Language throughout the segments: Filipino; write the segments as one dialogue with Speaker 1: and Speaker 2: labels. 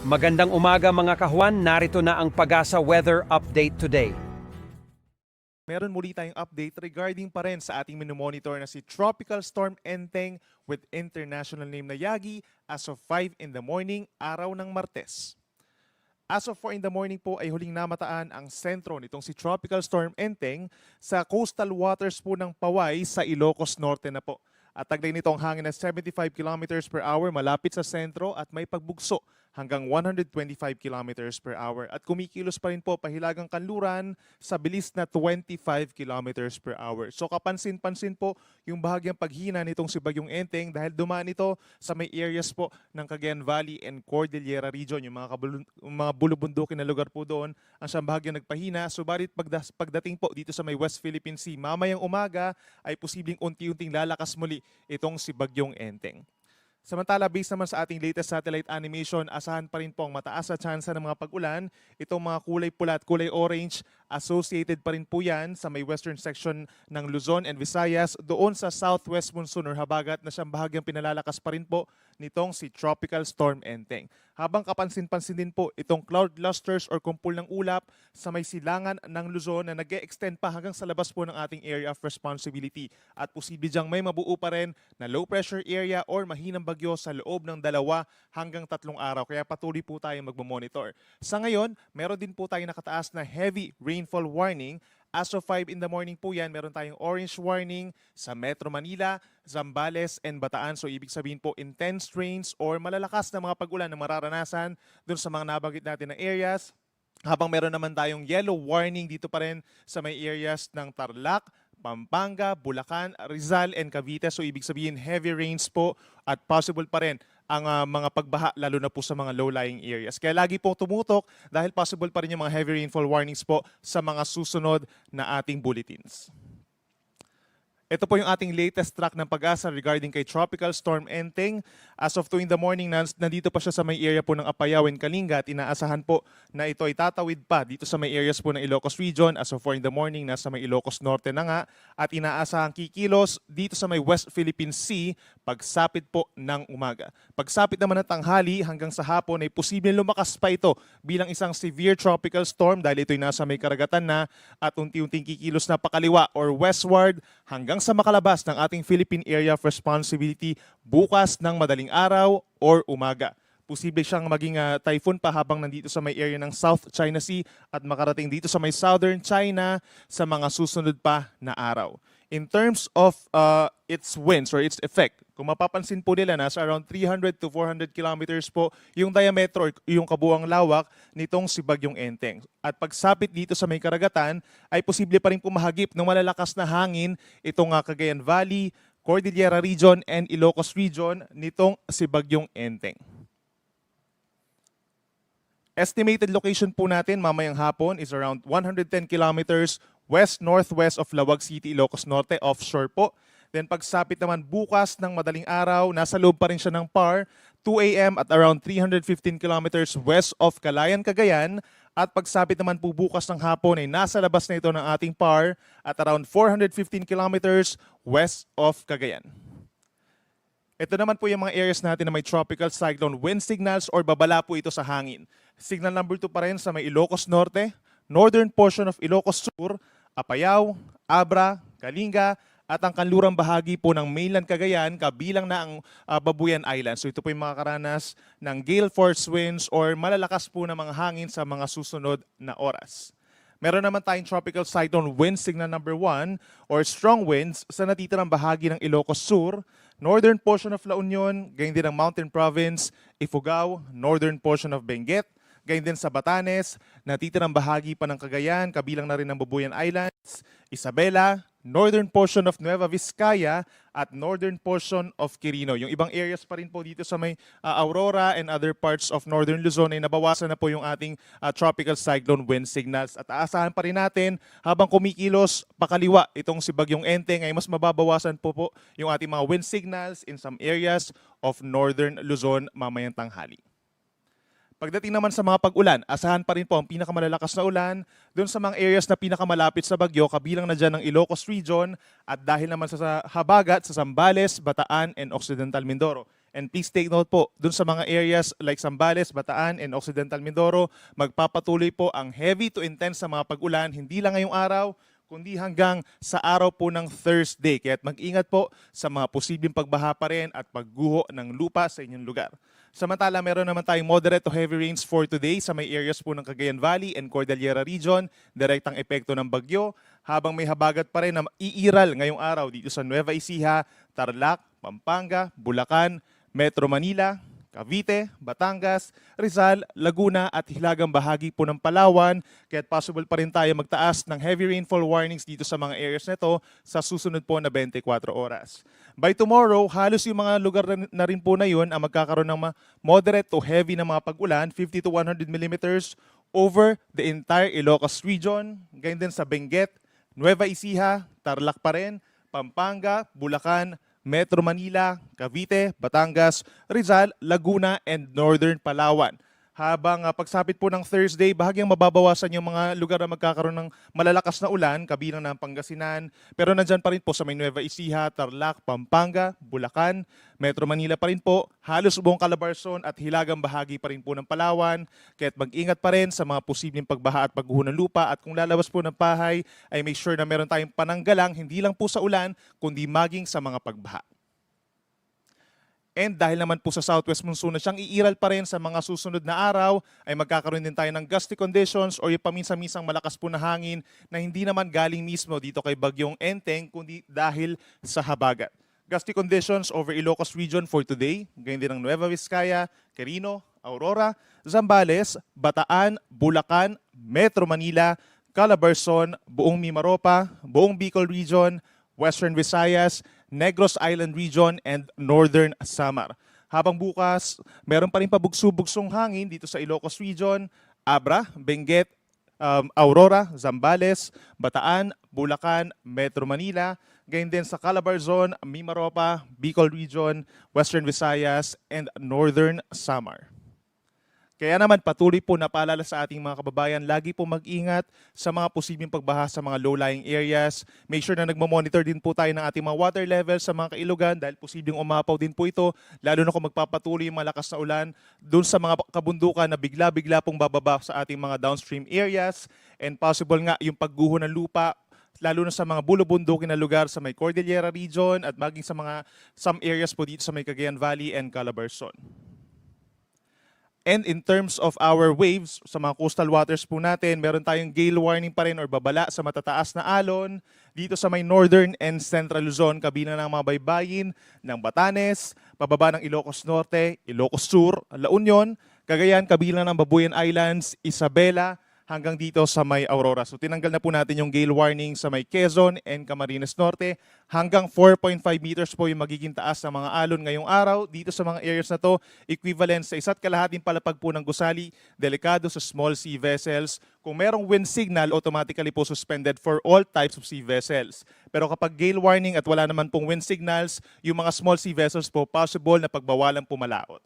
Speaker 1: Magandang umaga mga kahuan, narito na ang Pag-asa Weather Update today.
Speaker 2: Meron muli tayong update regarding pa rin sa ating minomonitor na si Tropical Storm Enteng with international name na Yagi as of 5 in the morning, araw ng Martes. As of 4 in the morning po ay huling namataan ang sentro nitong si Tropical Storm Enteng sa coastal waters po ng Paway sa Ilocos Norte na po. At taglay nito ang hangin na 75 kilometers per hour malapit sa sentro at may pagbugso hanggang 125 kilometers per hour. At kumikilos pa rin po pahilagang kanluran sa bilis na 25 kilometers per hour. So kapansin-pansin po yung bahagyang paghina nitong si Bagyong Enteng dahil dumaan ito sa may areas po ng Cagayan Valley and Cordillera region. Yung mga bulubundukin na lugar po doon ang siyang bahagyang nagpahina. Subalit pagdating po dito sa may West Philippine Sea, mamayang umaga ay posibleng unti-unting lalakas muli itong si Bagyong Enteng. Samantala, based naman sa ating latest satellite animation, asahan pa rin po ang mataas na tsansa ng mga pag-ulan. Itong mga kulay pula at kulay orange, associated pa rin po yan sa may western section ng Luzon and Visayas, doon sa southwest monsoon or habagat na siyang bahagyang pinalalakas pa rin po nitong si Tropical Storm Enteng. Habang kapansin-pansin din po itong cloud clusters or kumpul ng ulap sa may silangan ng Luzon na nag-e-extend pa hanggang sa labas po ng ating area of responsibility. At posible diyang may mabuo pa rin na low pressure area or mahinang bagyo sa loob ng 2 hanggang 3 araw. Kaya patuloy po tayong magmamonitor. Sa ngayon, meron din po tayong nakataas na heavy rainfall warning. As of 5 in the morning po yan, meron tayong orange warning sa Metro Manila, Zambales, and Bataan. So ibig sabihin po intense rains or malalakas na mga pag-ulan na mararanasan dun sa mga nabanggit natin na areas. Habang meron naman tayong yellow warning dito pa rin sa may areas ng Tarlac, Pampanga, Bulacan, Rizal, and Cavite. So ibig sabihin heavy rains po at possible pa rin ang mga pagbaha lalo na po sa mga low-lying areas. Kaya lagi pong tumutok dahil possible pa rin yung mga heavy rainfall warnings po sa mga susunod na ating bulletins. Ito po yung ating latest track ng Pag-asa regarding kay Tropical Storm Enteng. As of 2 in the morning, nandito pa siya sa may area po ng Apayao and Kalinga at inaasahan po na ito ay tatawid pa dito sa may areas po ng Ilocos Region. As of 4 in the morning, nasa may Ilocos Norte na nga at inaasahang kikilos dito sa may West Philippine Sea pagsapit po ng umaga. Pagsapit naman ng tanghali hanggang sa hapon ay posibleng lumakas pa ito bilang isang severe tropical storm dahil ito'y nasa may karagatan na at unti-unting kikilos na pakaliwa or westward hanggang sa makalabas ng ating Philippine Area of Responsibility bukas ng madaling araw or umaga. Posible siyang maging typhoon pa habang nandito sa may area ng South China Sea at makarating dito sa may Southern China sa mga susunod pa na araw. In terms of its winds or its effect, kung mapapansin po nila, nasa around 300 to 400 kilometers po yung diameter or yung kabuuang lawak nitong si Bagyong Enteng. At pagsapit dito sa may karagatan, ay posible pa rin pumahagip ng malalakas na hangin itong Cagayan Valley, Cordillera Region, and Ilocos Region nitong si Bagyong Enteng. Estimated location po natin mamayang hapon is around 110 kilometers west-northwest of Lawag City, Ilocos Norte, offshore po. Then pagsapit naman bukas ng madaling araw, nasa loob pa rin siya ng PAR, 2 a.m. at around 315 kilometers west of Calayan, Cagayan. At pagsapit naman po bukas ng hapon ay nasa labas na ito ng ating PAR at around 415 kilometers west of Cagayan. Ito naman po yung mga areas natin na may tropical cyclone wind signals or babala po ito sa hangin. Signal number 2 pa rin sa may Ilocos Norte, northern portion of Ilocos Sur, Apayao, Abra, Kalinga, at ang kanlurang bahagi po ng mainland Cagayan, kabilang na ang Babuyan Island. So ito po yung mga karanas ng gale force winds or malalakas po na mga hangin sa mga susunod na oras. Meron naman tayong tropical cyclone wind signal number 1 or strong winds sa natitirang bahagi ng Ilocos Sur, northern portion of La Union, gayon din ang Mountain Province, Ifugao, northern portion of Benguet, gayon din sa Batanes, natitirang bahagi pa ng Cagayan, kabilang na rin ng Babuyan Islands, Isabela, northern portion of Nueva Vizcaya, at northern portion of Quirino. Yung ibang areas pa rin po dito sa may Aurora and other parts of northern Luzon ay nabawasan na po yung ating tropical cyclone wind signals. At aasahan pa rin natin habang kumikilos pakaliwa itong si Bagyong Enteng ay mas mababawasan po yung ating mga wind signals in some areas of northern Luzon mamayang tanghali. Pagdating naman sa mga pag-ulan, asahan pa rin po ang pinakamalalakas na ulan doon sa mga areas na pinakamalapit sa bagyo, kabilang na dyan ng Ilocos Region at dahil naman sa habagat sa Zambales, Bataan, and Occidental Mindoro. And please take note po, dun sa mga areas like Zambales, Bataan, and Occidental Mindoro, magpapatuloy po ang heavy to intense sa mga pag-ulan, hindi lang ngayong araw, kundi hanggang sa araw po ng Thursday. Kaya't mag-ingat po sa mga posibleng pagbaha pa rin at pagguho ng lupa sa inyong lugar. Samantala, meron naman tayong moderate to heavy rains for today sa may areas po ng Cagayan Valley and Cordillera Region, direktang epekto ng bagyo, habang may habagat pa rin na iiral ngayong araw dito sa Nueva Ecija, Tarlac, Pampanga, Bulacan, Metro Manila, Cavite, Batangas, Rizal, Laguna at hilagang bahagi po ng Palawan. Kaya't possible pa rin tayo magtaas ng heavy rainfall warnings dito sa mga areas nito sa susunod po na 24 oras. By tomorrow, halos yung mga lugar na rin po na yun ang magkakaroon ng moderate to heavy na mga pag-ulan, 50 to 100 millimeters over the entire Ilocos region. Ganyan din sa Benguet, Nueva Ecija, Tarlac pa rin, Pampanga, Bulacan, Metro Manila, Cavite, Batangas, Rizal, Laguna, and Northern Palawan. Habang pagsapit po ng Thursday, bahagyang mababawasan yung mga lugar na magkakaroon ng malalakas na ulan, kabilang ng Pangasinan. Pero nandyan pa rin po sa may Nueva Ecija, Tarlac, Pampanga, Bulacan, Metro Manila pa rin po, halos buong Calabarzon at hilagang bahagi pa rin po ng Palawan. Kaya't mag-ingat pa rin sa mga posibleng pagbaha at pagguho ng lupa. At kung lalabas po ng bahay, ay make sure na meron tayong pananggalang, hindi lang po sa ulan, kundi maging sa mga pagbaha. And dahil naman po sa southwest monsoon na siyang iiral pa rin sa mga susunod na araw, ay magkakaroon din tayo ng gusty conditions o yung paminsan-minsang malakas po na hangin na hindi naman galing mismo dito kay Bagyong Enteng, kundi dahil sa habagat. Gusty conditions over Ilocos region for today, ganyan din ng Nueva Vizcaya, Quirino, Aurora, Zambales, Bataan, Bulacan, Metro Manila, Calabarzon, buong Mimaropa, buong Bicol region, Western Visayas, Negros Island Region, and Northern Samar. Habang bukas, meron pa rin pabugso-bugsong hangin dito sa Ilocos Region, Abra, Benguet, Aurora, Zambales, Bataan, Bulacan, Metro Manila, gayon din sa Calabarzon, Mimaropa, Bicol Region, Western Visayas, and Northern Samar. Kaya naman patuloy po na paalala sa ating mga kababayan, lagi po mag-ingat sa mga posibleng pagbaha sa mga low-lying areas. Make sure na nagmamonitor din po tayo ng ating mga water levels sa mga kailugan dahil posibleng umapaw din po ito, lalo na kung magpapatuloy yung malakas na ulan doon sa mga kabundukan na bigla-bigla pong bababa sa ating mga downstream areas, and possible nga yung pagguho ng lupa lalo na sa mga bulubundukin na lugar sa may Cordillera Region at maging sa mga some areas po dito sa may Cagayan Valley and Calabarzon. And in terms of our waves, sa mga coastal waters po natin, meron tayong gale warning pa rin or babala sa matataas na alon dito sa may northern and central Luzon, kabilang ng mga baybayin ng Batanes, pababa ng Ilocos Norte, Ilocos Sur, La Union, Cagayan, kabilang ng Babuyan Islands, Isabela, hanggang dito sa may Aurora. So tinanggal na po natin yung gale warning sa may Quezon and Camarines Norte. Hanggang 4.5 meters po yung magiging taas ng mga alon ngayong araw. Dito sa mga areas na to, equivalent sa 1.5 palapag po ng gusali, delikado sa small sea vessels. Kung merong wind signal, automatically po suspended for all types of sea vessels. Pero kapag gale warning at wala naman pong wind signals, yung mga small sea vessels po, possible na pagbawalang pumalaot.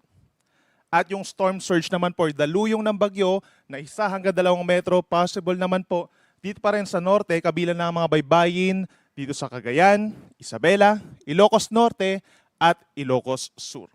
Speaker 2: At yung storm surge naman po, daluyong ng bagyo na 1 hanggang 2 metro, possible naman po dito pa rin sa norte, kabilang ng mga baybayin dito sa Cagayan, Isabela, Ilocos Norte at Ilocos Sur.